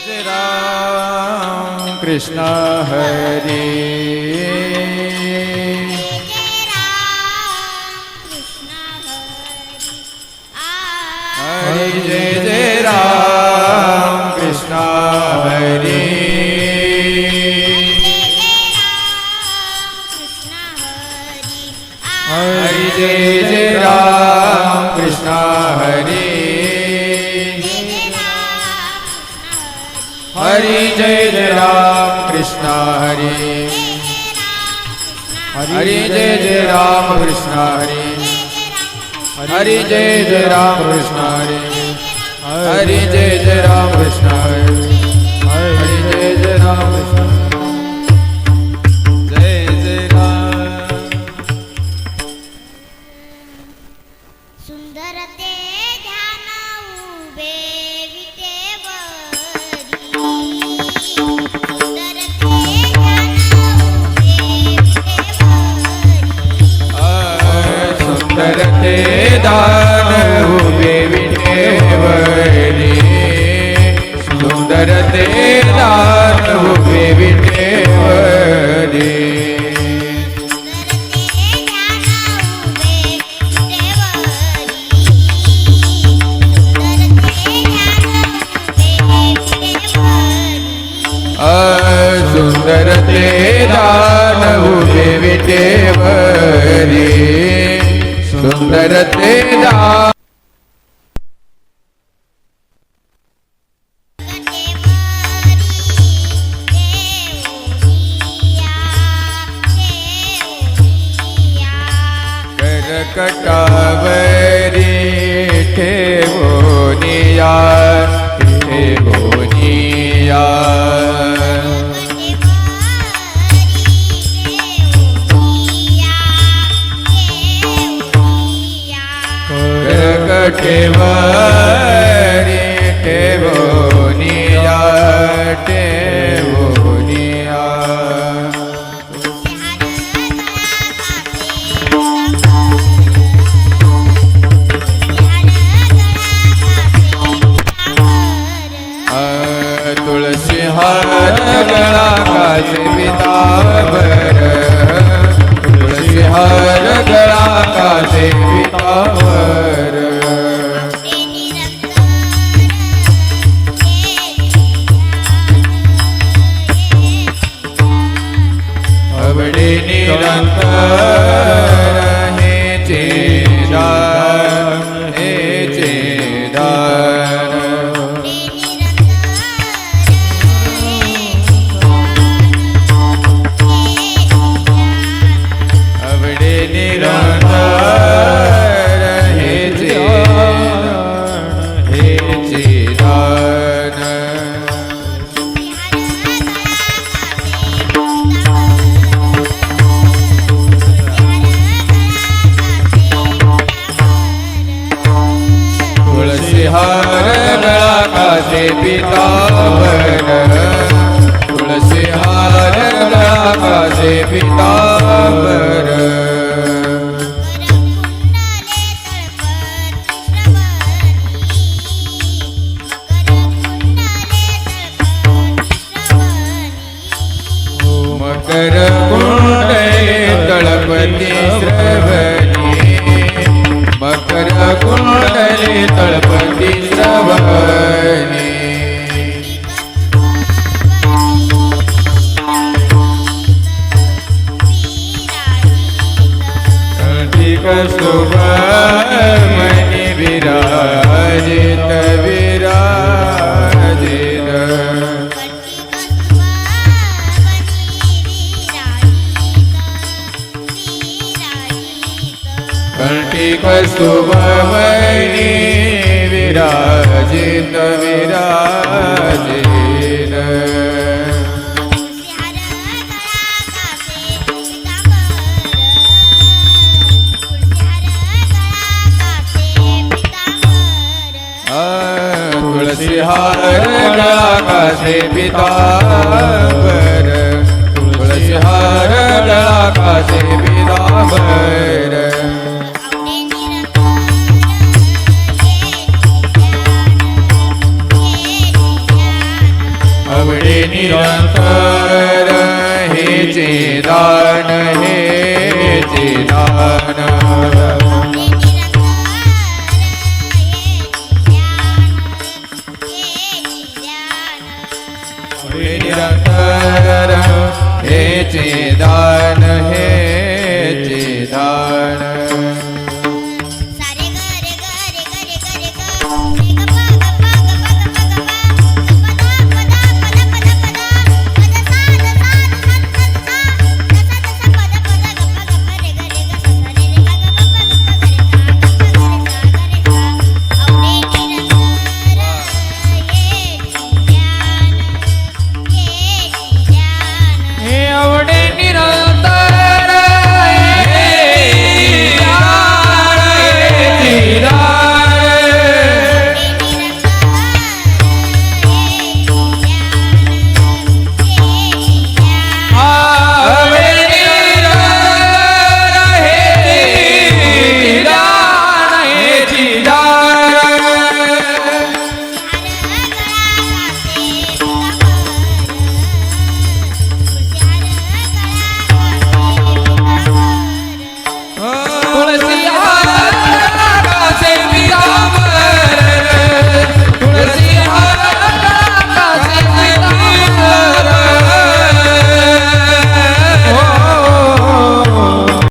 जय राम कृष्ण हरी हरि जय जय राम कृष्ण हरि हरि जय जय राम कृष्ण हरि हरि जय जय राम कृष्ण हरि हरि जय जय राम कृष्ण हरि हरि जय जय राम कृष्ण हरि हरि जय जय राम कृष्ण हरि हरि जय जय राम कृष्ण जय जय राम सुंदर ते ध्यान उभे विटेवरी सुंदर ते ध्यान उभे विटेवरी सुंदर ते दान उभे विटेवरी सुंदर ते दान उभे विटेवरी सुंदर ते दान उभे विटेवरी सुंदर ते दान करकटावरी ठेवोनिया ठेवोनिया करकटेवरी ठेवोनिया ठेवोनिया तुलसी हार गळा कासे पितांबर तुलसी हार गळा कासे पितांबर अवडे निरंतर हे चेदार हे चेदार अवडे निरंतर हे चेदार हे चेदार तुलसी हार गळा कासे पितांबर तुलसी हार गळा कासे पितांबर मकर कुंडले तळपती श्रवणी मकर कुंडले तळपती श्रवणी कस्तुभमणि विराजित विराजित कंठी कस्तुभमणि विराजित विराजित तुलसी हार गळा कासे पितांबर तुलसी हार गळा कासे पितांबर वेदांत